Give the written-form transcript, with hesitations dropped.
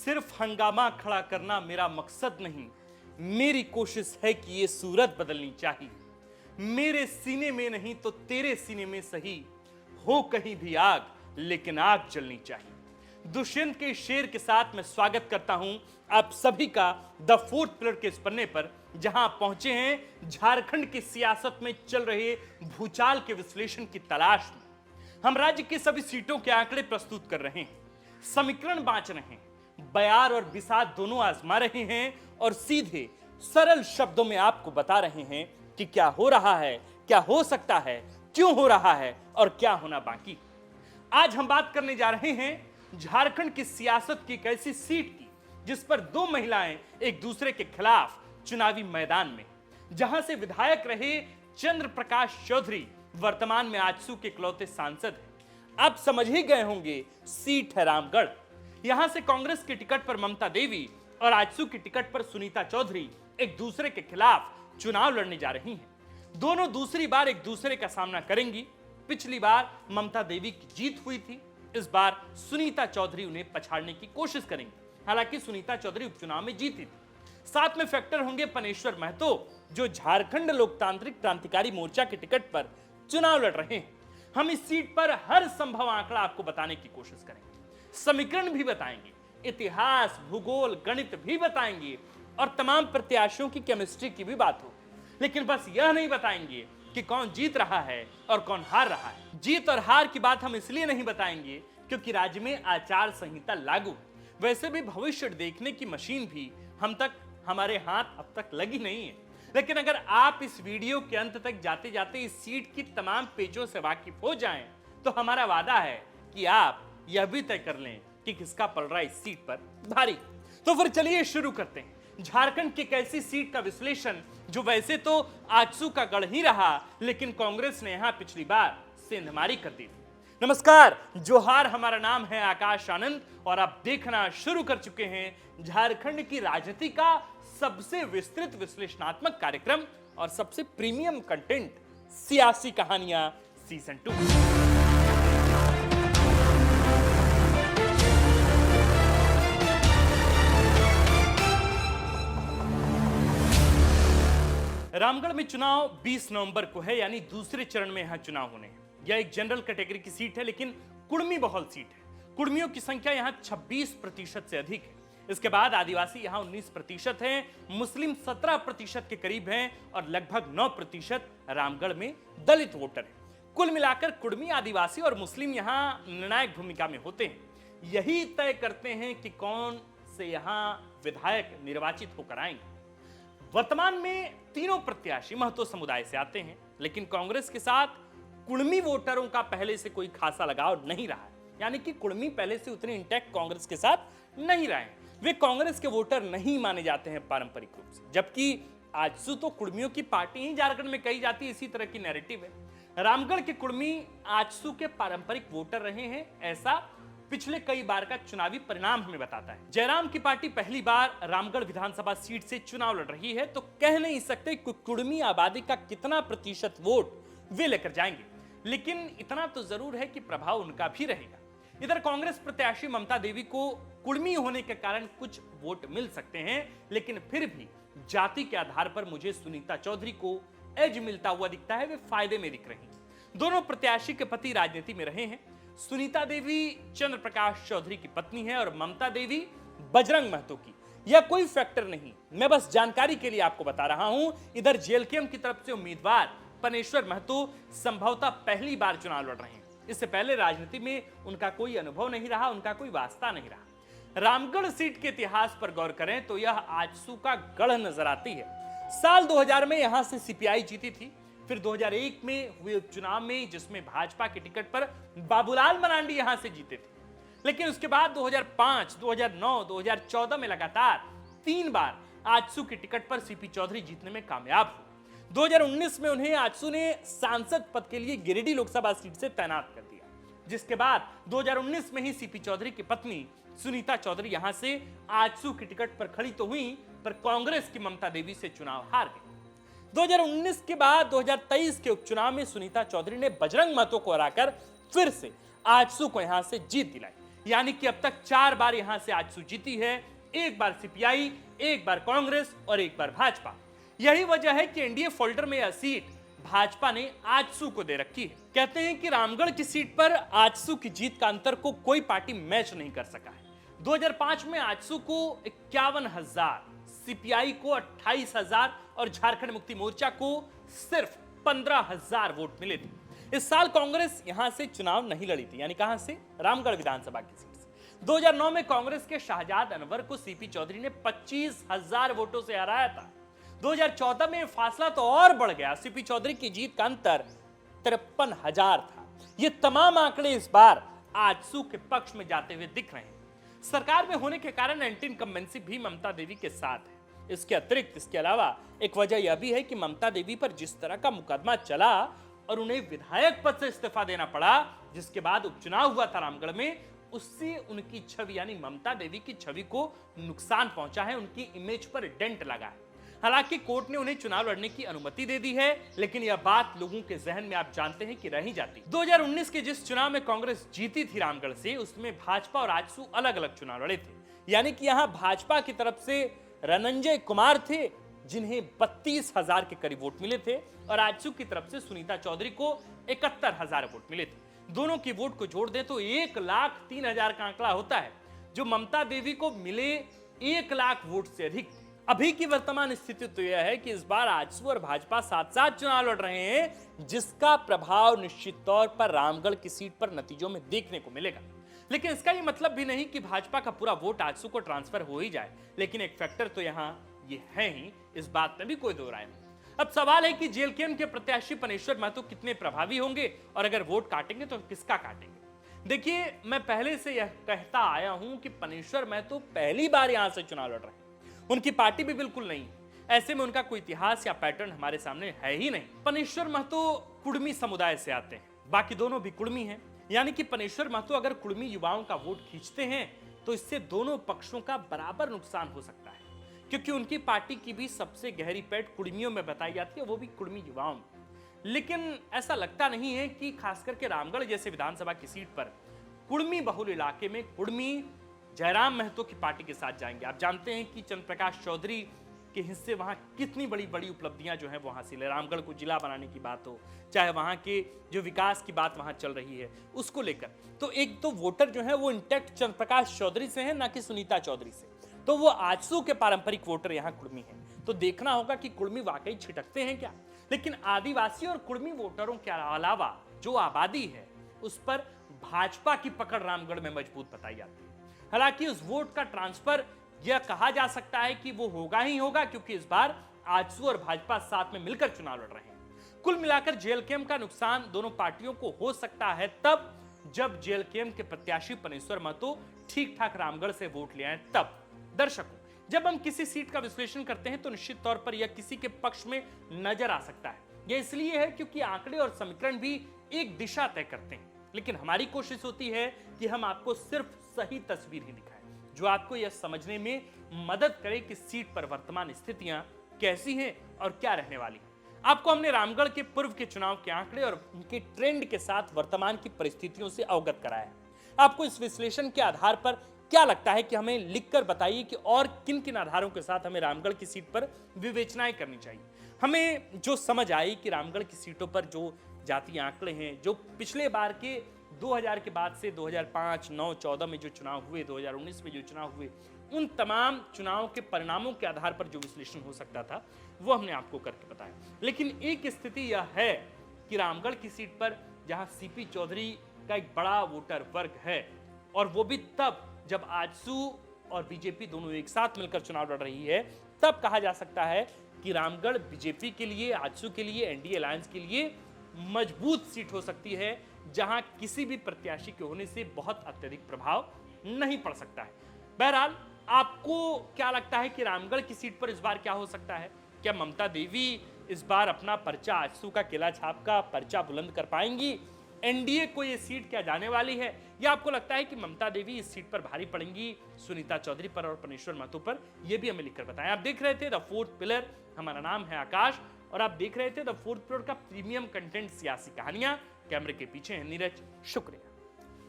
सिर्फ हंगामा खड़ा करना मेरा मकसद नहीं, मेरी कोशिश है कि ये सूरत बदलनी चाहिए। मेरे सीने में नहीं तो तेरे सीने में सही, हो कहीं भी आग लेकिन आग जलनी चाहिए। दुष्यंत के शेर के साथ मैं स्वागत करता हूं आप सभी का द फोर्थ पिलर के इस पन्ने पर, जहां आप पहुंचे हैं झारखंड की सियासत में चल रहे भूचाल के विश्लेषण की तलाश में। हम राज्य की सभी सीटों के आंकड़े प्रस्तुत कर रहे हैं, समीकरण बांट रहे हैं, बयार और विषाद दोनों आजमा रहे हैं और सीधे सरल शब्दों में आपको बता रहे हैं कि क्या हो रहा है, क्या हो सकता है, क्यों हो रहा है और क्या होना बाकी। आज हम बात करने जा रहे हैं झारखंड की सियासत की एक ऐसी सीट की जिस पर दो महिलाएं एक दूसरे के खिलाफ चुनावी मैदान में, जहां से विधायक रहे चंद्र प्रकाश चौधरी वर्तमान में आजसू के इकलौते सांसद हैं। आप समझ ही गए होंगे, सीट है रामगढ़। यहां से कांग्रेस की टिकट पर ममता देवी और आजसू की टिकट पर सुनीता चौधरी एक दूसरे के खिलाफ चुनाव लड़ने जा रही हैं। दोनों दूसरी बार एक दूसरे का सामना करेंगी। पिछली बार ममता देवी की जीत हुई थी, इस बार सुनीता चौधरी उन्हें पछाड़ने की कोशिश करेंगी। हालांकि सुनीता चौधरी उपचुनाव में जीती थी। साथ में फैक्टर होंगे पनेश्वर महतो, जो झारखंड लोकतांत्रिक क्रांतिकारी मोर्चा की टिकट पर चुनाव लड़ रहे हैं। हम इस सीट पर हर संभव आंकड़ा आपको बताने की कोशिश करेंगे, समीकरण भी बताएंगे, इतिहास, भूगोल, गणित भी बताएंगे और तमाम प्रत्याशियों की केमिस्ट्री की भी बात हो। लेकिन बस यह नहीं बताएंगे कि कौन जीत रहा है और कौन हार रहा है। जीत और हार की बात हम इसलिए नहीं बताएंगे क्योंकि राज्य में आचार संहिता लागू है। वैसे भी भविष्य देखने की मशीन भी हमारे हाथ अब तक लगी नहीं है। लेकिन अगर आप इस वीडियो के अंत तक जाते जाते इस सीट की तमाम पेचों से वाकिफ हो जाएं, तो हमारा वादा है कि आप यह भी तय कर लें कि किसका पल रहा है इस सीट पर भारी। तो फिर चलिए शुरू करते हैं झारखंड की एक ऐसी सीट का विश्लेषण जो वैसे तो आजसू का गढ़ ही रहा, लेकिन कांग्रेस ने यहां पिछली बार सेंधमारी कर दी। नमस्कार, जोहार, हमारा नाम है आकाश आनंद और आप देखना शुरू कर चुके हैं झारखंड की राजनीति का सबसे विस्तृत विश्लेषणात्मक कार्यक्रम और सबसे प्रीमियम कंटेंट, सियासी कहानियां सीजन 2। रामगढ़ में चुनाव 20 नवंबर को है, यानी दूसरे चरण में यहां चुनाव होने हैं। यह एक जनरल कैटेगरी की सीट है, लेकिन कुर्मी बहुल सीट है। कुर्मियों की संख्या यहां 26% से अधिक है। इसके बाद आदिवासी यहां 19% हैं, मुस्लिम 17% के करीब हैं और लगभग 9% रामगढ़ में दलित वोटर हैं। कुल मिलाकर कुर्मी, आदिवासी और मुस्लिम यहां निर्णायक भूमिका में होते हैं। यही तय करते हैं कि कौन से यहां विधायक निर्वाचित होकर आएंगे। वर्तमान में तीनों प्रत्याशी महतो समुदाय से आते हैं, लेकिन कांग्रेस के साथ कुर्मी वोटरों का पहले से कोई खासा लगाव नहीं रहा है। यानी कि कुर्मी पहले से उतने इंटैक्ट कांग्रेस के साथ नहीं रहे हैं। वे कांग्रेस के वोटर नहीं माने जाते हैं पारंपरिक रूप से, जबकि आजसू तो कुर्मियों की पार्टी ही झारखंड में कही जाती है। इसी तरह की नैरेटिव है। रामगढ़ के कुर्मी आजसू के पारंपरिक वोटर रहे हैं, ऐसा पिछले कई बार का चुनावी परिणाम हमें बताता है। जयराम की पार्टी पहली बार रामगढ़ विधानसभा सीट से चुनाव लड़ रही है, तो कह नहीं सकते कि कुर्मी आबादी का कितना प्रतिशत वोट वे लेकर जाएंगे, लेकिन इतना तो जरूर है कि प्रभाव उनका भी रहेगा। इधर कांग्रेस प्रत्याशी ममता देवी को कुर्मी होने के कारण कुछ वोट मिल सकते हैं, लेकिन फिर भी जाति के आधार पर मुझे सुनीता चौधरी को एज मिलता हुआ दिखता है। वे फायदे में दिख रही हैं। दोनों प्रत्याशी के पति राजनीति में रहे हैं। सुनीता देवी चंद्र प्रकाश चौधरी की पत्नी है और ममता देवी बजरंग महतो की। यह कोई फैक्टर नहीं, मैं बस जानकारी के लिए आपको बता रहा हूं। इधर जेएलकेएम की तरफ से उम्मीदवार पनेश्वर महतो संभवतः पहली बार चुनाव लड़ रहे हैं। इससे पहले राजनीति में उनका कोई अनुभव नहीं रहा, उनका कोई वास्ता नहीं रहा। रामगढ़ सीट के इतिहास पर गौर करें तो यह आजसू का गढ़ नजर आती है। साल 2000 में यहां से सीपीआई जीती थी। फिर 2001 में हुए उपचुनाव में, जिसमें भाजपा की टिकट पर बाबूलाल मरांडी यहां से जीते थे, लेकिन उसके बाद 2005, 2009, 2014 में लगातार 3 बार आजसू की टिकट पर सीपी चौधरी जीतने में कामयाब हुए। 2019 में उन्हें आजसू ने सांसद पद के लिए गिरिडीह लोकसभा सीट से तैनात कर दिया, जिसके बाद 2019 में ही सीपी चौधरी की पत्नी सुनीता चौधरी यहां से आजसू की टिकट पर खड़ी तो हुई, पर कांग्रेस की ममता देवी से चुनाव हार गई। 2019 के बाद 2023 के उपचुनाव में सुनीता चौधरी ने बजरंग महतो को हराकर फिर से आजसू को यहां से जीत दिलाई। यानी कि अब तक 4 बार यहां से आजसू जीती है, एक बार सीपीआई, एक बार कांग्रेस और एक बार भाजपा। यही वजह है कि एनडीए फोल्डर में यह सीट भाजपा ने आजसू को दे रखी है। कहते हैं कि रामगढ़ की सीट पर आजसू की जीत का अंतर को कोई पार्टी मैच नहीं कर सका है। 2005 में आजसू को 51,000, सीपीआई को 28,000 और झारखंड मुक्ति मोर्चा को सिर्फ 15,000 वोट मिले थे। इस साल कांग्रेस यहां से चुनाव नहीं लड़ी थी, यानी कहां से? रामगढ़ विधानसभा की सीट से। 2009 में कांग्रेस के शाहजाद अनवर को सीपी चौधरी ने 25,000 वोटों से हराया था। 2014 में फासला तो और बढ़ गया, सीपी चौधरी की जीत का अंतर 53,000 था। ये तमाम आंकड़े इस बार आजसू के पक्ष में जाते हुए दिख रहे हैं। सरकार में होने के कारण एंटी इनकम्बेंसी भी ममता देवी के साथ है। इसके अतिरिक्त, इसके अलावा एक वजह यह भी है कि ममता देवी पर जिस तरह का मुकदमा चला और उन्हें विधायक पद से इस्तीफा देना पड़ा, जिसके बाद उपचुनाव हुआ था रामगढ़ में, उससे उनकी छवि यानी ममता देवी की छवि को नुकसान पहुंचा है, उनकी इमेज पर डेंट लगा है। हालांकि कोर्ट ने उन्हें चुनाव लड़ने की अनुमति दे दी है, लेकिन यह बात लोगों के जहन में आप जानते हैं कि रह ही जाती। 2019 के जिस चुनाव में कांग्रेस जीती थी रामगढ़ से, उसमें भाजपा और आजसू अलग अलग चुनाव लड़े थे। यानी कि यहां भाजपा की तरफ से रनंजय कुमार थे, जिन्हें 32,000 के करीब वोट मिले थे, और आजसू की तरफ से सुनीता चौधरी को 71,000 वोट मिले थे। दोनों की वोट को जोड़ दे तो 1,03,000 का आंकड़ा होता है, जो ममता देवी को मिले 1,00,000 वोट से अधिक। अभी की वर्तमान स्थिति तो यह है कि इस बार आजसू और भाजपा साथ साथ चुनाव लड़ रहे हैं, जिसका प्रभाव निश्चित तौर पर रामगढ़ की सीट पर नतीजों में देखने को मिलेगा। लेकिन इसका ये मतलब भी नहीं कि भाजपा का पूरा वोट आजसू को ट्रांसफर हो ही जाए, लेकिन एक फैक्टर तो यहाँ ये है ही, इस बात में भी कोई दो राय नहीं। अब सवाल है कि जेएलकेएम के प्रत्याशी पनेश्वर महतो कितने प्रभावी होंगे, और अगर वोट काटेंगे तो किसका काटेंगे। देखिए, मैं पहले से यह कहता आया हूं कि पनेश्वर महतो पहली बार यहां से चुनाव लड़ रहे हैं, उनकी पार्टी भी बिल्कुल नहीं। ऐसे में उनका कोई इतिहास या पैटर्न हमारे सामने है ही नहीं। पनेश्वर महतो कुड़मी समुदाय से आते हैं, बाकी दोनों भी कुड़मी हैं। यानी कि पनेश्वर महतो अगर कुड़मी युवाओं का वोट खींचते हैं तो इससे दोनों पक्षों का बराबर नुकसान हो सकता है, क्योंकि उनकी पार्टी की भी सबसे गहरी पैठ कुड़मियों में बताई जाती है, वो भी कुड़मी युवाओं में। लेकिन ऐसा लगता नहीं है कि खास करके रामगढ़ जैसे विधानसभा की सीट पर कुड़मी बहुल इलाके में कुड़मी जयराम महतो की पार्टी के साथ जाएंगे। आप जानते हैं कि चंद्रप्रकाश चौधरी के हिस्से वहां कितनी बड़ी बड़ी उपलब्धियां जो है वो हासिल है। रामगढ़ को जिला बनाने की बात हो, चाहे वहां के जो विकास की बात वहां चल रही है उसको लेकर, तो एक तो वोटर जो है वो इंटैक्ट चंद्रप्रकाश चौधरी से है, ना कि सुनीता चौधरी से। तो वो आजसू के पारंपरिक वोटर यहाँ कुड़मी हैं। तो देखना होगा कि कुड़मी वाकई छिटकते हैं क्या। लेकिन आदिवासी और कुड़मी वोटरों के अलावा जो आबादी है, उस पर भाजपा की पकड़ रामगढ़ में मजबूत बताई जाती है। हालांकि उस वोट का ट्रांसफर यह कहा जा सकता है कि वो होगा ही होगा, क्योंकि इस बार आजसू और भाजपा साथ में मिलकर चुनाव लड़ रहे हैं। कुल मिलाकर जेएलकेएम का नुकसान दोनों पार्टियों को हो सकता है तब जब जेएलकेएम के प्रत्याशी पनेश्वर महतो ठीक ठाक रामगढ़ से वोट ले आए तब। दर्शकों, जब हम किसी सीट का विश्लेषण करते हैं तो निश्चित तौर पर यह किसी के पक्ष में नजर आ सकता है। यह इसलिए है क्योंकि आंकड़े और समीकरण भी एक दिशा तय करते हैं, लेकिन हमारी कोशिश होती है कि हम आपको सिर्फ सही तस्वीर ही दिखाएं, जो आपको यह समझने में मदद करे कि सीट पर वर्तमान स्थितियां कैसी हैं और क्या रहने वाली हैं। आपको हमने रामगढ़ के पूर्व के चुनाव के आंकड़े और उनके ट्रेंड के साथ वर्तमान की परिस्थितियों से अवगत कराया है। आपको इस विश्लेषण के आधार पर क्या लगता है कि हमें लिखकर बताइए कि और किन किन आधारों के साथ हमें रामगढ़ की सीट पर विवेचनाएं करनी चाहिए। हमें जो समझ आई कि रामगढ़ की सीटों पर जो जातीय आंकड़े हैं, जो पिछले बार के 2000 के बाद से 2005, 9, 14 में जो चुनाव हुए, 2019 में जो चुनाव हुए, उन तमाम चुनाव के परिणामों के आधार पर जो विश्लेषण हो सकता था वो हमने आपको करके बताया। लेकिन एक स्थिति यह है कि रामगढ़ की सीट पर जहां सीपी चौधरी का एक बड़ा वोटर वर्ग है, और वो भी तब जब आजसू और बीजेपी दोनों एक साथ मिलकर चुनाव लड़ रही है, तब कहा जा सकता है कि रामगढ़ बीजेपी के लिए, आजसू के लिए, एनडीए अलायंस के लिए मजबूत सीट हो सकती है, जहां किसी भी प्रत्याशी के होने से बहुत अत्यधिक प्रभाव नहीं पड़ सकता है। बहरहाल, आपको क्या लगता है कि रामगढ़ की सीट पर इस बार क्या हो सकता है? क्या ममता देवी इस बार अपना पर्चा, आजसू का किला छाप का पर्चा बुलंद कर पाएंगी? एनडीए को ये सीट क्या जाने वाली है, या आपको लगता है कि ममता देवी इस सीट पर भारी पड़ेंगी सुनीता चौधरी पर और पनेश्वर महतो पर? यह भी हमें लिखकर बताएं। आप देख रहे थे द फोर्थ पिलर, हमारा नाम है आकाश, और आप देख रहे थे द फोर्थ पिलर का प्रीमियम कंटेंट सियासी कहानियां। कैमरे के पीछे है नीरज। शुक्रिया।